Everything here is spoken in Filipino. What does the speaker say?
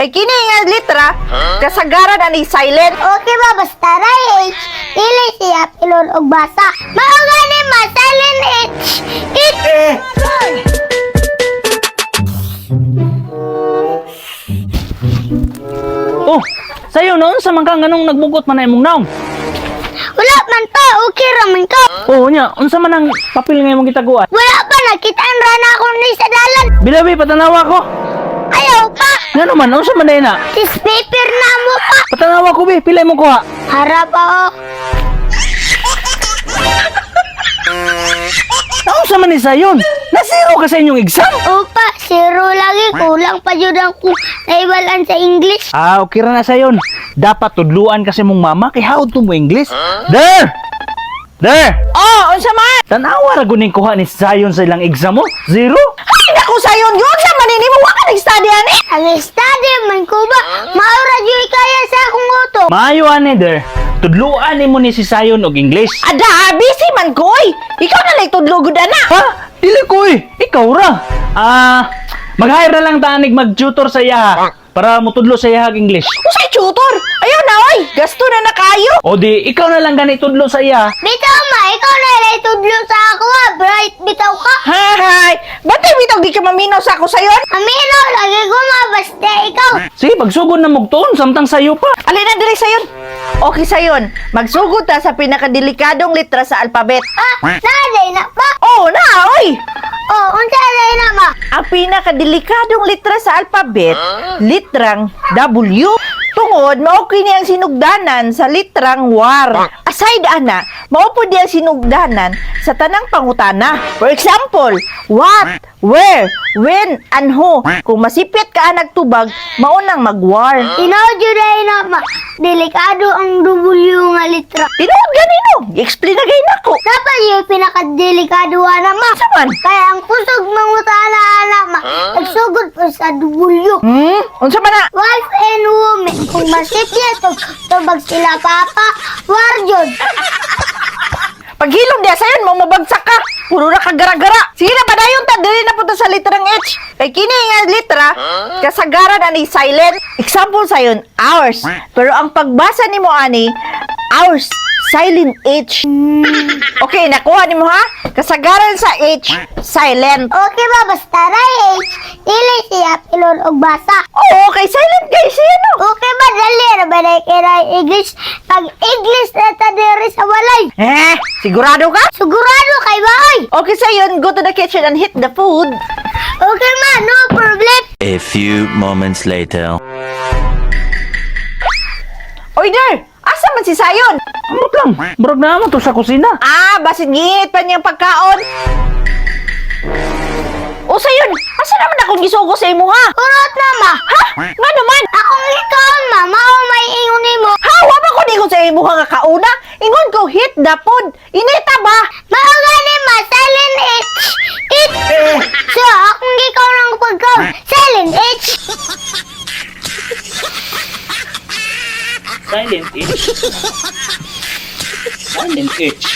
Kay kini nga litra, kasagaran ani silent. Okay ba, basta right H. Dili siya pilon og basa. Mao gani ma, silent H. Oh, sayo noon sa man kang anong nagbugot man na imong naong. Wala man to, okay raman ko. Oh, nya, unsa man ang papel nga imong gitaguan? Wala pa, nakitaan rana ako ni sa dalan. Bilabi patanawa ko. Ayaw pa. Nga naman, unsa man na? Tis paper na mo pa. Patanawa ko bi, pila imong kuha? Harap ako. Unsa man ni sayon? Nasiro ka sa inyong exam? Opa, zero lagi. Kulang pa yun ako naibalan sa English. Ah, okay ra na sayon. Dapat tudluan kasi mong mama kay how to mo English. There! There! Oh, unsa man? Tanawa ra guning kuha ni sayon sa ilang exam mo? Zero? Ay, naku sayon yun sa manini mo wa ka nag-study ani. Ang study man ko ba? Maura dyan kaya sa akong uto. Maayo ani there. Tudluan ni mo ni si sayon og English. Ada, busy man ko oy. Ikaw na lang tudlugod ana. Ha? Dili ko eh. Ikaw ra. Mag-hire na lang tanig mag-tutor sa iya para mutudlo sa iya English. Usay tutor. Ayaw na oy. Gasto na na kayo. O di, ikaw na lang gani tudlo sa iya. Bitaw ma, ikaw na ilay tudlo sa ako ha. Bright, bitaw ka. Hay. Batay bitaw di ka maminaw sa ako sayon. Amino, lagi ko ma, basta ikaw. Sige, pagsugod na mugtuon, samtang sayo pa. Alin na diri sayon. Okay sayon. Magsugod ta sa pinakadelikadong litra sa alpabet. Naday na pa. Oh, na oy. Oh, unsa na na ma? Ang pinakadelikadong litra sa alpabet, litrang W. Tungod, mao kini ang sinugdanan sa litrang war. Aside ana, mao po di ang sinugdanan sa tanang pangutana. For example, what, where, when, and who. Kung masipit ka nagtubag, maunang mag-war. Tinaw juday na ma. Delikado ang W nga litra. Tinuod ganino, i-explain na gay nako. Dapat yung pinakadelikado na ma. Saman? Kaya ang pusog mangutana anak ma. Nagsugod po sa W. Unsa man na? Wife and woman. Kung masipit, tubag sila papa, war yun. Paghilom diya sayon, mo mabagsak ka. Puro na kagara-gara. Sige na, padayon ta. Dili na po ta sa litrang H. Kay kini nga litra, kasagaran ani silent. Example sayon, hours. Pero ang pagbasa ni mo ani, hours, silent H. Okay, nakuha ni mo ha? Kasagaran sa H, silent. Okay ba, basta right H. Dili siya pilon og basa. Oo, okay, silent guys. Yan o. Okay ba, dali na ba na kaya English? Pag English na ta diri sa walay. Sigurado ka? Sigurado kay bahay. Okay sayon, go to the kitchen and hit the food. Okay ma, no problem. A few moments later. Oy there, asa man si Sayon? Amot lang. Murag na naman to sa kusina. Basit ngit pa niyang pagkaon. O Sayon, asa naman akong gisugo sa imo ha? Urot na ma. Ha? Nga naman? Akong ikaon ma, mao may ingon nimo. Ha? Wa ba ko nigo sa imo nga kauna? Ingon ko hit the food. Inita ba? Mao gani ma, silent H. It. So, akong ikaw ng pagkaon. Silent H. Silent H. Silent H.